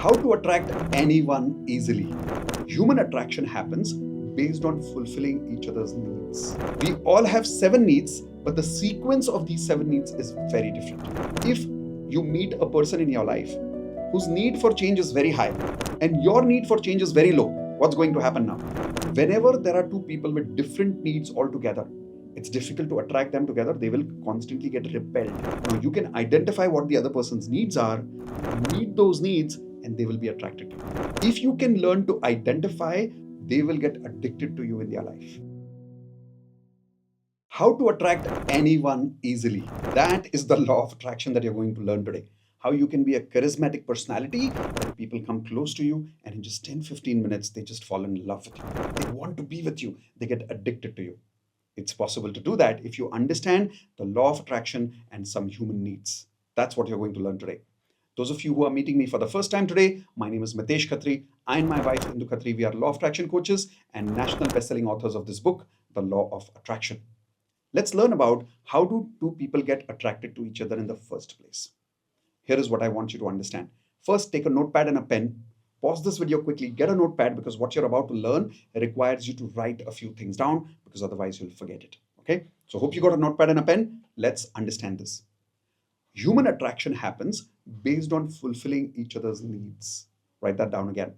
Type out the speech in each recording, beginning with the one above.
How to attract anyone easily? Human attraction happens based on fulfilling each other's needs. We all have 7 needs, but the sequence of these 7 needs is very different. If you meet a person in your life whose need for change is very high and your need for change is very low, what's going to happen now? Whenever there are two people with different needs altogether, it's difficult to attract them together. They will constantly get repelled. Now, you can identify what the other person's needs are, meet those needs, and they will be attracted to you. If you can learn to identify, they will get addicted to you in their life. How to attract anyone easily? That is the law of attraction that you're going to learn today. How you can be a charismatic personality that people come close to you and in just 10-15 minutes, they just fall in love with you. They want to be with you. They get addicted to you. It's possible to do that if you understand the law of attraction and some human needs. That's what you're going to learn today. Those of you who are meeting me for the first time today, my name is Mitesh Khatri. I and my wife, Indu Khatri, we are law of attraction coaches and national best-selling authors of this book, The Law of Attraction. Let's learn about how do two people get attracted to each other in the first place. Here is what I want you to understand. First, take a notepad and a pen. Pause this video quickly, get a notepad because what you're about to learn requires you to write a few things down because otherwise you'll forget it. Okay? So hope you got a notepad and a pen. Let's understand this. Human attraction happens based on fulfilling each other's needs. Write that down again.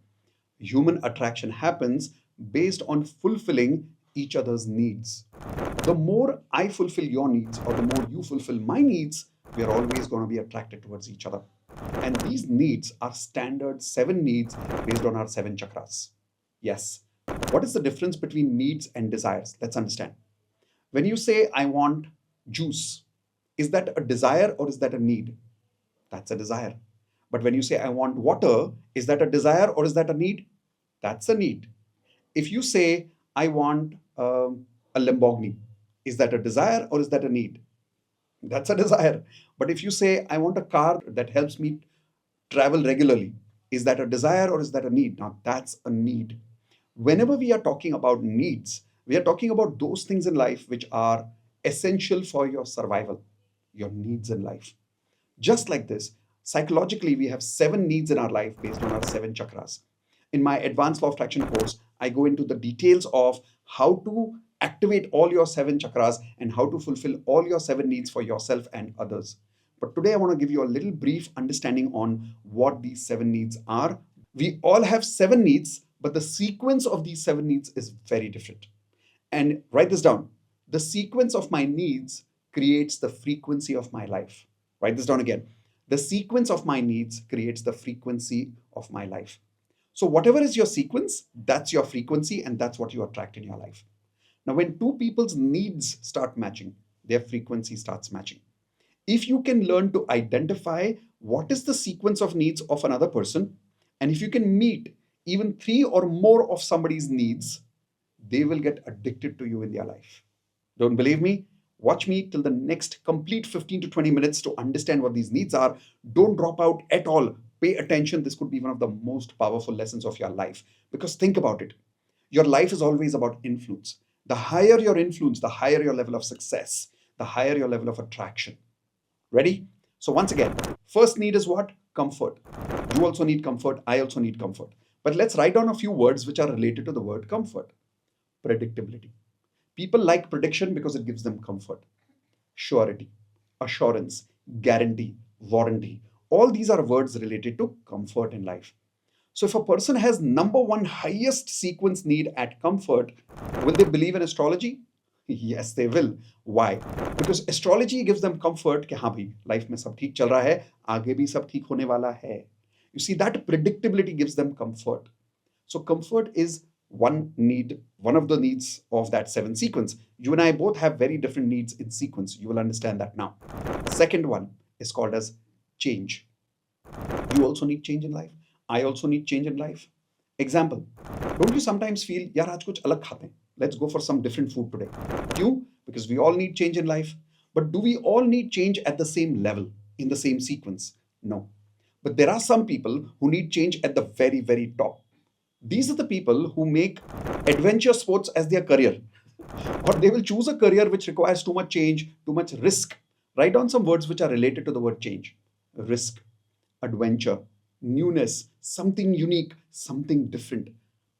Human attraction happens based on fulfilling each other's needs. The more I fulfill your needs or the more you fulfill my needs, we are always going to be attracted towards each other. And these needs are standard 7 needs based on our 7 chakras. Yes. What is the difference between needs and desires? Let's understand. When you say, I want juice, is that a desire or is that a need? That's a desire. But when you say, I want water, is that a desire or is that a need? That's a need. If you say, I want a Lamborghini, is that a desire or is that a need? That's a desire. But if you say, I want a car that helps me travel regularly, is that a desire or is that a need? Now, that's a need. Whenever we are talking about needs, we are talking about those things in life which are essential for your survival, your needs in life. Just like this, psychologically, we have 7 needs in our life based on our 7 chakras. In my advanced law of attraction course, I go into the details of how to activate all your 7 chakras and how to fulfill all your 7 needs for yourself and others. But today I want to give you a little brief understanding on what these 7 needs are. We all have 7 needs, but the sequence of these 7 needs is very different. And write this down. The sequence of my needs creates the frequency of my life. Write this down again. The sequence of my needs creates the frequency of my life. So whatever is your sequence, that's your frequency and that's what you attract in your life. Now, when two people's needs start matching, their frequency starts matching. If you can learn to identify what is the sequence of needs of another person, and if you can meet even 3 or more of somebody's needs, they will get addicted to you in their life. Don't believe me? Watch me till the next complete 15 to 20 minutes to understand what these needs are. Don't drop out at all. Pay attention. This could be one of the most powerful lessons of your life. Because think about it. Your life is always about influence. The higher your influence, the higher your level of success, the higher your level of attraction. Ready? So once again, first need is what? Comfort. You also need comfort. I also need comfort. But let's write down a few words which are related to the word comfort. Predictability. People like prediction because it gives them comfort. Surety, assurance, guarantee, warranty. All these are words related to comfort in life. So if a person has number 1 highest sequence need at comfort, will they believe in astrology? Yes, they will. Why? Because astrology gives them comfort कि हाँ भाई, life में सब ठीक चल रहा है, आगे भी सब ठीक होने वाला है. You see, that predictability gives them comfort. So comfort is one need, one of the needs of that 7 sequence. You and I both have very different needs in sequence. You will understand that now. Second one is called as change. You also need change in life. I also need change in life. Example, don't you sometimes feel, यार आज कुछ अलग खाते हैं. Let's go for some different food today. क्यों? Because we all need change in life. But do we all need change at the same level, in the same sequence? No. But there are some people who need change at the very, very top. These are the people who make adventure sports as their career. Or they will choose a career which requires too much change, too much risk. Write down some words which are related to the word change. Risk, adventure, newness, something unique, something different.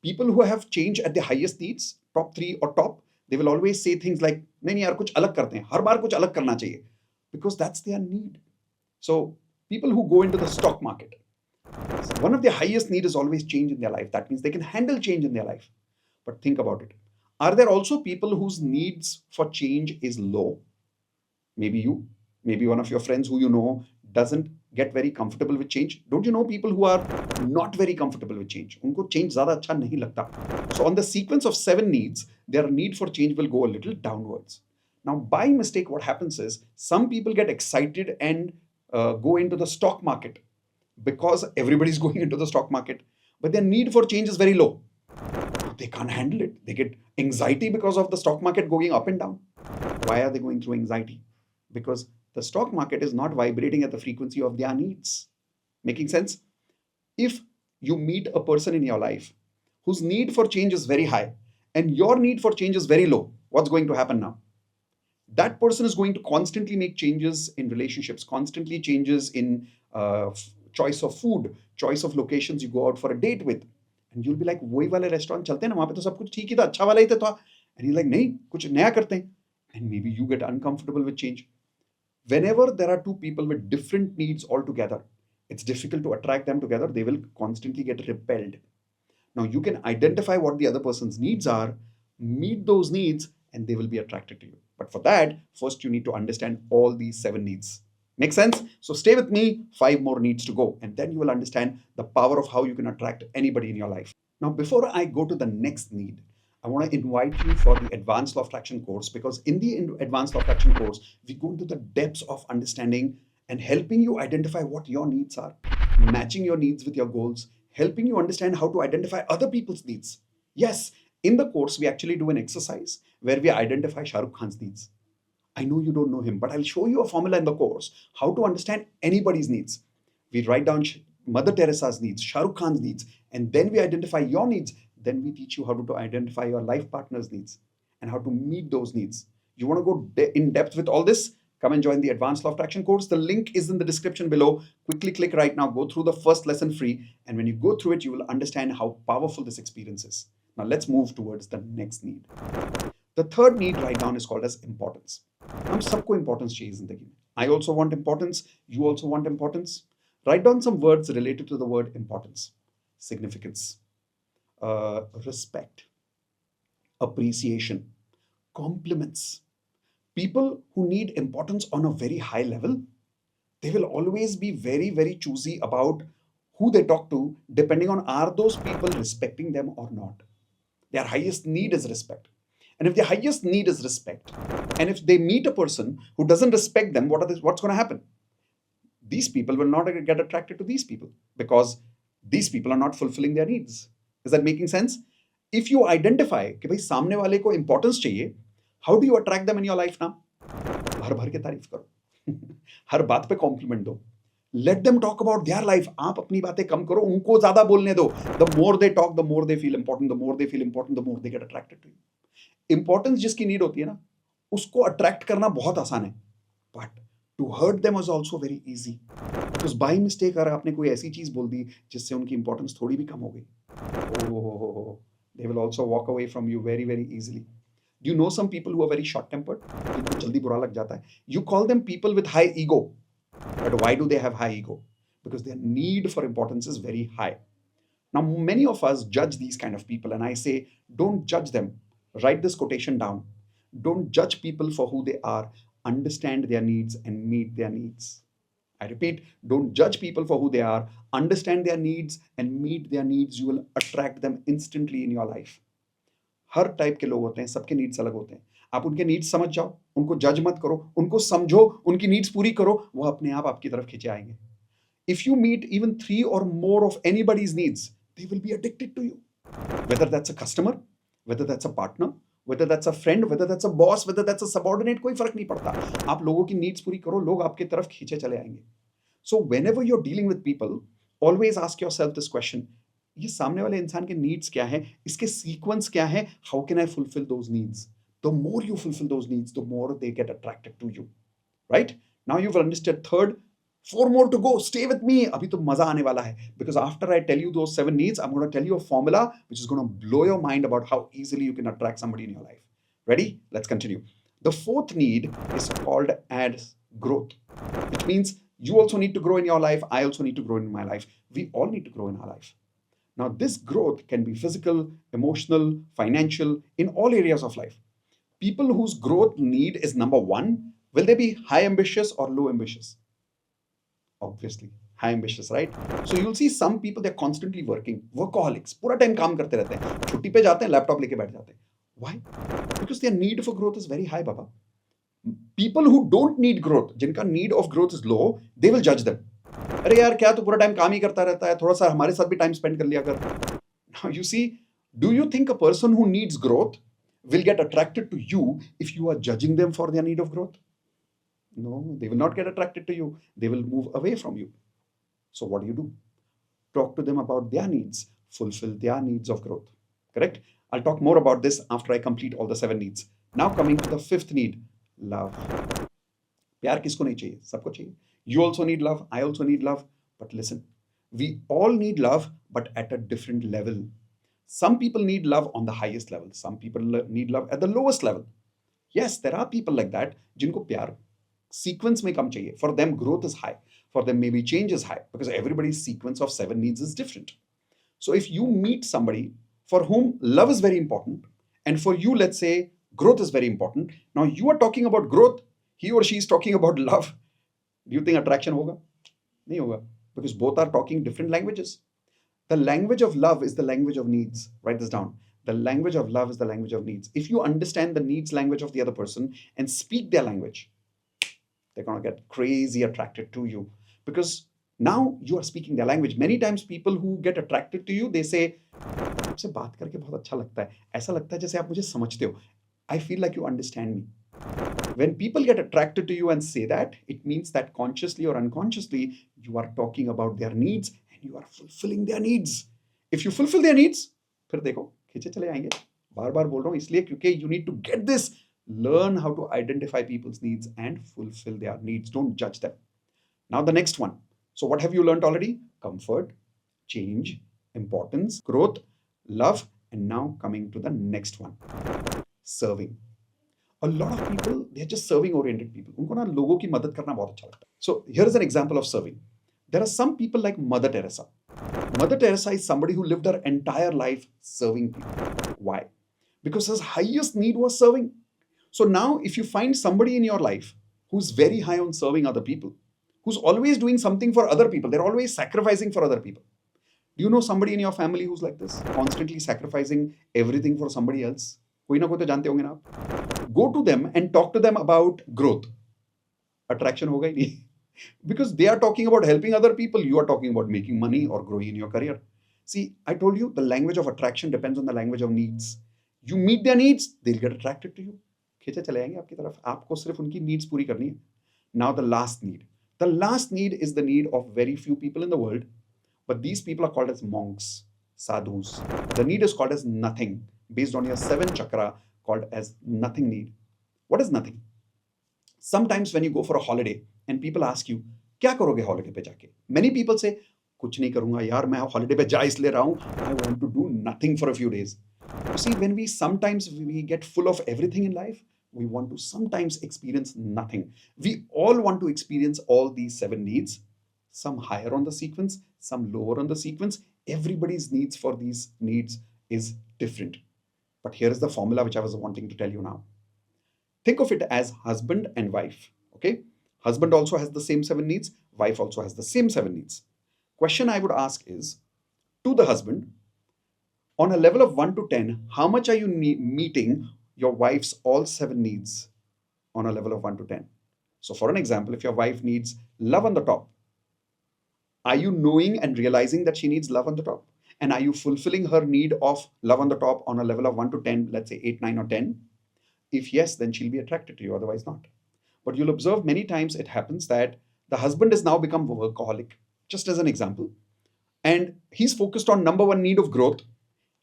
People who have change at the highest needs, top three or top, they will always say things like, नहीं नहीं यार कुछ अलग करते हैं, हर बार कुछ अलग करना चाहिए, because that's their need. So people who go into the stock market, one of their highest need is always change in their life. That means they can handle change in their life. But think about it. Are there also people whose needs for change is low? Maybe you, maybe one of your friends who you know doesn't get very comfortable with change. Don't you know people who are not very comfortable with change? उनको change ज़्यादा अच्छा नहीं लगता. So on the sequence of 7 needs, their need for change will go a little downwards. Now, by mistake, what happens is some people get excited and go into the stock market because everybody's going into the stock market, but their need for change is very low. They can't handle it. They get anxiety because of the stock market going up and down. Why are they going through anxiety? Because the stock market is not vibrating at the frequency of their needs. Making sense? If you meet a person in your life whose need for change is very high and your need for change is very low, what's going to happen now? That person is going to constantly make changes in relationships, constantly changes in choice of food, choice of locations you go out for a date with. And you'll be like, वही वाले restaurant चलते हैं ना, वहां पे तो सब कुछ ठीक ही था, अच्छा वाला ही था. And he's like, नहीं, कुछ नया करते हैं. And maybe you get uncomfortable with change. Whenever there are two people with different needs altogether, it's difficult to attract them together. They will constantly get repelled. Now, you can identify what the other person's needs are, meet those needs, and they will be attracted to you. But for that, first you need to understand all these 7 needs. Make sense? So stay with me, 5 more needs to go, and then you will understand the power of how you can attract anybody in your life. Now, before I go to the next need, I want to invite you for the Advanced Law of Attraction course, because in the Advanced Law of Attraction course, we go into the depths of understanding and helping you identify what your needs are, matching your needs with your goals, helping you understand how to identify other people's needs. Yes, in the course, we actually do an exercise where we identify Shah Rukh Khan's needs. I know you don't know him, but I'll show you a formula in the course how to understand anybody's needs. We write down Mother Teresa's needs, Shah Rukh Khan's needs, and then we identify your needs. Then we teach you how to identify your life partner's needs and how to meet those needs. You want to go in depth with all this? Come and join the Advanced Law of Attraction course. The link is in the description below. Quickly click right now, go through the first lesson free, and when you go through it, you will understand how powerful this experience is. Now let's move towards the next need. The third need right now is called as importance. हम सबको importance चाहिए जिंदगी में. I also want importance. You also want importance. Write down some words related to the word importance. Significance, respect, appreciation, compliments. People who need importance on a very high level, they will always be very, very choosy about who they talk to, depending on are those people respecting them or not. Their highest need is respect. And if their highest need is respect, and if they meet a person who doesn't respect them, what's going to happen? These people will not get attracted to these people because these people are not fulfilling their needs. Is that making sense? If you identify कि भाई सामने वाले को importance चाहिए, how do you attract them in your life now? भर भर के तारीफ करो. हर बात पे compliment दो. Let them talk about their life. आप अपनी बातें कम करो, उनको ज़्यादा बोलने दो. The more they talk, the more they feel important. The more they feel important, the more they get attracted to you. Importance जिसकी need होती है ना, उसको attract करना बहुत आसान है. But to hurt them is also very easy. Because by mistake अगर आपने कोई ऐसी चीज़ बोल दी जिससे उनकी importance थोड़ी भी कम हो गई, oh, they will also walk away from you very, very easily. Do you know some people who are very short-tempered? जिनको जल्दी बुरा लग जाता है. You call them people with high ego. But why do they have high ego? Because their need for importance is very high. Now, many of us judge these kind of people, and I say, don't judge them. Write this quotation down. Don't judge people for who they are. Understand their needs and meet their needs. I repeat, don't judge people for who they are. Understand their needs and meet their needs. You will attract them instantly in your life. Her type के लोग होते हैं, सबके needs अलग होते हैं. आप उनके नीड्स समझ जाओ, उनको जज मत करो, उनको समझो, उनकी नीड्स पूरी करो, वो अपने आप आपकी तरफ खींचे आएंगे. If you meet even 3 or more of anybody's needs, they will be addicted to you. Whether that's a customer, whether that's a partner, whether that's a friend, whether that's a boss, whether that's a subordinate, कोई फर्क नहीं पड़ता. आप लोगों की needs पूरी करो, लोग आपके तरफ खींचे चले आएंगे. So whenever you're dealing with people, always ask yourself this question. ये सामने वाले इंसान के नीड्स क्या है, इसके सीक्वेंस क्या है, how can I fulfill those needs? The more you fulfill those needs, the more they get attracted to you. Right? Now you've understood third. 4 more to go. Stay with me. Abhi to maza aane wala hai. Because after I tell you those 7 needs, I'm going to tell you a formula which is going to blow your mind about how easily you can attract somebody in your life. Ready? Let's continue. The fourth need is called as growth, which means you also need to grow in your life. I also need to grow in my life. We all need to grow in our life. Now, this growth can be physical, emotional, financial, in all areas of life. People whose growth need is number one, will they be high ambitious or low ambitious? Obviously high ambitious, right? So you'll see some people, they're constantly working, workaholics, पूरा time काम करते रहते हैं, छुट्टी पे जाते हैं, laptop लेके बैठ जाते हैं. Why? Because their need for growth is very high, baba. People who don't need growth, जिनका need of growth is low, they will judge them. अरे यार क्या तू पूरा टाइम काम ही करता रहता है, थोड़ा सा हमारे साथ भी टाइम स्पेंड कर लिया कर. Now you see, do you think a person who needs growth will get attracted to you if you are judging them for their need of growth? No, they will not get attracted to you. They will move away from you. So what do? Talk to them about their needs, fulfill their needs of growth. Correct? I'll talk more about this after I complete all the 7 needs. Now coming to the 5th need, love. प्यार किसको नहीं चाहिए? सबको चाहिए. You also need love, I also need love. But listen, we all need love, but at a different level. Some people need love on the highest level. Some people need love at the lowest level. Yes, there are people like that जिनको प्यार sequence में कम चाहिए. For them, growth is high. For them, maybe change is high because everybody's sequence of 7 needs is different. So if you meet somebody for whom love is very important, and for you, let's say, growth is very important. Now you are talking about growth, he or she is talking about love. Do you think attraction hoga? Nahi hoga. Because both are talking different languages. The language of love is the language of needs. Write this down. The language of love is the language of needs. If you understand the needs language of the other person and speak their language, they're going to get crazy attracted to you because now you are speaking their language. Many times people who get attracted to you, they say, आपसे बात करके बहुत अच्छा लगता है, ऐसा लगता है जैसे आप मुझे समझते हो. I feel like you understand me. When people get attracted to you and say that, it means that consciously or unconsciously, you are talking about their needs and you are fulfilling their needs. If you fulfill their needs, फिर देखो खींचे चले आएंगे. बार बार बोल रहा हूँ इसलिए क्योंकि you need to get this. Learn how to identify people's needs and fulfill their needs. Don't judge them. Now the next one. So what have you learned already? Comfort, change, importance, growth, love, and now coming to the next one. Serving. A lot of people, they're just serving oriented people. उनको ना लोगों की मदद करना बहुत अच्छा लगता है. So here is an example of serving. There are some people like Mother Teresa. Mother Teresa is somebody who lived her entire life serving people. Why? Because his highest need was serving. So now if you find somebody in your life who's very high on serving other people, who's always doing something for other people, they're always sacrificing for other people. Do you know somebody in your family who's like this? Constantly sacrificing everything for somebody else? कोई ना कोई तो जानते होंगे ना आप. Go to them and talk to them about growth. Attraction होगा ही नहीं. Because they are talking about helping other people, you are talking about making money or growing in your career. See, I told you the language of attraction depends on the language of needs. You meet their needs, they'll get attracted to you. खींचे चले आएंगे आपकी तरफ. आपको सिर्फ उनकी needs पूरी करनी है. Now the last need. The last need is the need of very few people in the world, but these people are called as monks, sadhus. The need is called as nothing, based on your 7 chakra, called as nothing need. What is nothing? Sometimes when you go for a holiday and people ask you, क्या करोगे holiday पे जाके? Many people say, कुछ नहीं करूंगा यार, मैं holiday पे जा इसलिए रहा हूँ. I want to do nothing for a few days. You see, when we get full of everything in life, we want to sometimes experience nothing. We all want to experience all these 7 needs, some higher on the sequence, some lower on the sequence. Everybody's needs for these needs is different. But here is the formula which I was wanting to tell you now. Think of it as husband and wife. Okay? Husband also has the same 7 needs, wife also has the same 7 needs. Question I would ask is, to the husband, on a level of 1 to 10, how much are you meeting your wife's all 7 needs on a level of 1 to 10? So for an example, if your wife needs love on the top, are you knowing and realizing that she needs love on the top? And are you fulfilling her need of love on the top on a level of 1 to 10, let's say 8, 9, or 10? If yes, then she'll be attracted to you, otherwise not. But you'll observe many times it happens that the husband has now become workaholic, just as an example. And he's focused on number 1 need of growth.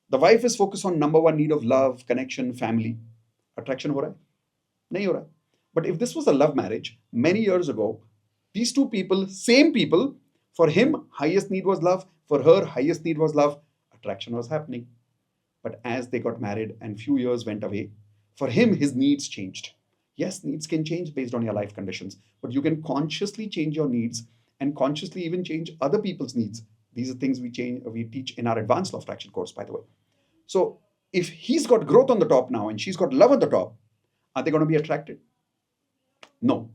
The wife is focused on number 1 need of love, connection, family. Attraction हो रहा है? नहीं हो रहा है. But if this was a love marriage, many years ago, These two people, same people, for him, highest need was love. For her, highest need was love. Attraction was happening. But as they got married and few years went away, for him, his needs changed. Yes, needs can change based on your life conditions, but you can consciously change your needs and consciously even change other people's needs. These are things we teach in our advanced law of attraction course, by the way. So if he's got growth on the top now and she's got love on the top, are they going to be attracted? No.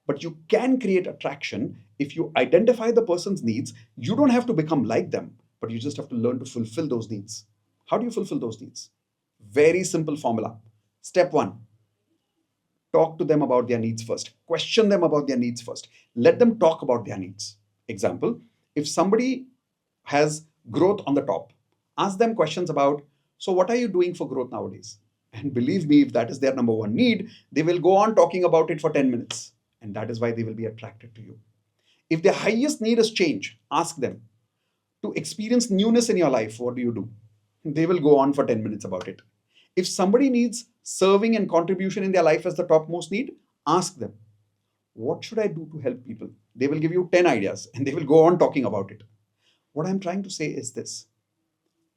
But you can create attraction if you identify the person's needs. You don't have to become like them, but you just have to learn to fulfill those needs. How do you fulfill those needs? Very simple formula. Step one, talk to them about their needs first. Question them about their needs first. Let them talk about their needs. Example, if somebody has growth on the top, ask them questions about, so what are you doing for growth nowadays? And believe me, if that is their number one need, they will go on talking about it for 10 minutes. And that is why they will be attracted to you. If their highest need is change, ask them to experience newness in your life. What do you do? They will go on for 10 minutes about it. If somebody needs serving and contribution in their life as the topmost need, ask them, what should I do to help people? They will give you 10 ideas and they will go on talking about it. What I'm trying to say is this: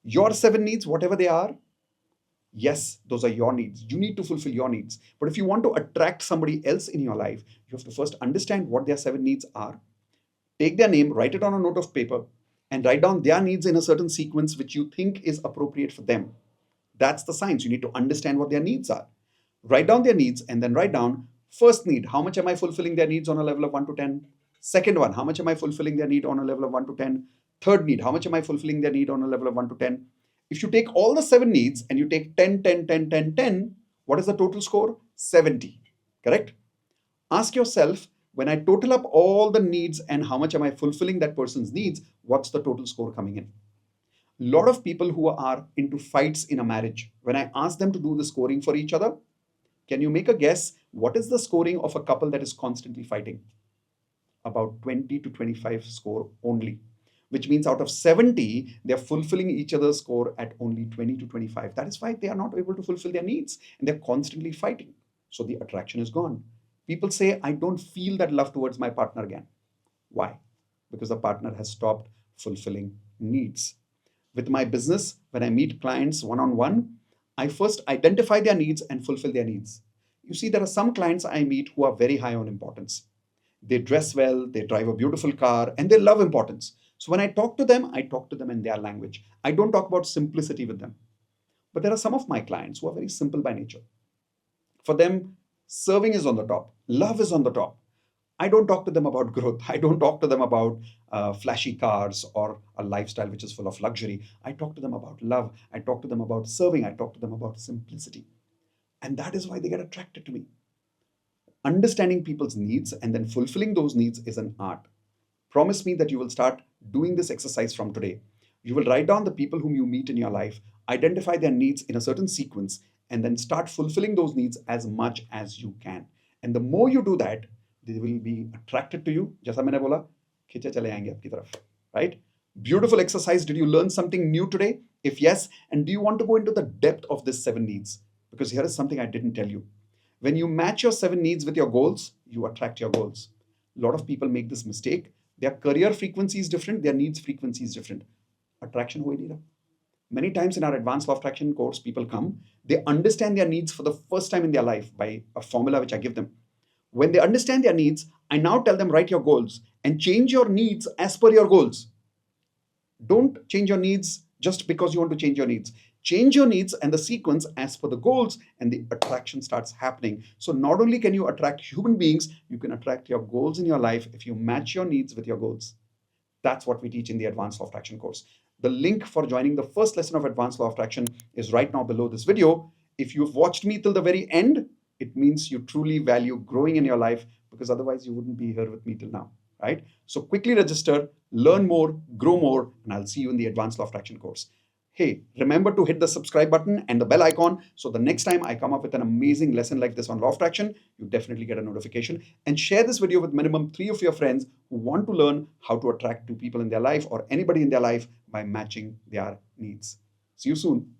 your 7 needs, whatever they are, yes, those are your needs. You need to fulfill your needs. But if you want to attract somebody else in your life, you have to first understand what their 7 needs are. Take their name, write it on a note of paper, and write down their needs in a certain sequence which you think is appropriate for them. That's the science. You need to understand what their needs are. Write down their needs and then write down first need, how much am I fulfilling their needs on a level of 1 to 10? Second one, how much am I fulfilling their need on a level of 1 to 10? Third need, how much am I fulfilling their need on a level of 1 to 10? If you take all the 7 needs and you take 10, 10, 10, 10, 10, what is the total score? 70. Correct? Ask yourself, when I total up all the needs and how much am I fulfilling that person's needs, what's the total score coming in? A lot of people who are into fights in a marriage, when I ask them to do the scoring for each other, can you make a guess what is the scoring of a couple that is constantly fighting? About 20 to 25 score only, which means out of 70, they're fulfilling each other's score at only 20 to 25. That is why they are not able to fulfill their needs and they're constantly fighting. So the attraction is gone. People say, I don't feel that love towards my partner again. Why? Because the partner has stopped fulfilling needs. With my business, when I meet clients one-on-one, I first identify their needs and fulfill their needs. You see, there are some clients I meet who are very high on importance. They dress well, they drive a beautiful car, and they love importance. So when I talk to them in their language. I don't talk about simplicity with them. But there are some of my clients who are very simple by nature. For them, serving is on the top, love is on the top. I don't talk to them about growth. I don't talk to them about flashy cars or a lifestyle which is full of luxury. I talk to them about love. I talk to them about serving. I talk to them about simplicity. And that is why they get attracted to me. Understanding people's needs and then fulfilling those needs is an art. Promise me that you will start doing this exercise from today. You will write down the people whom you meet in your life, identify their needs in a certain sequence, and then start fulfilling those needs as much as you can. And the more you do that, they will be attracted to you. जैसा मैंने बोला, खींचे चले आएंगे आपकी तरफ, right? Beautiful exercise. Did you learn something new today? If yes, and do you want to go into the depth of this 7 needs? Because here is something I didn't tell you. When you match your 7 needs with your goals, you attract your goals. A lot of people make this mistake. Their career frequency is different, their needs frequency is different. Attraction हुई नहीं रहा. Many times in our advanced law of attraction course, people come, they understand their needs for the first time in their life by a formula which I give them. When they understand their needs, I now tell them, write your goals and change your needs as per your goals. Don't change your needs just because you want to change your needs. Change your needs and the sequence as per the goals, and the attraction starts happening. So not only can you attract human beings, you can attract your goals in your life if you match your needs with your goals. That's what we teach in the Advanced Law of Attraction course. The link for joining the first lesson of Advanced Law of Attraction is right now below this video. If you've watched me till the very end, it means you truly value growing in your life, because otherwise you wouldn't be here with me till now, right? So quickly register, learn more, grow more, and I'll see you in the Advanced Law of Attraction course. Hey, remember to hit the subscribe button and the bell icon so the next time I come up with an amazing lesson like this on Law of Attraction, you definitely get a notification. And share this video with minimum 3 of your friends who want to learn how to attract 2 people in their life or anybody in their life by matching their needs. See you soon.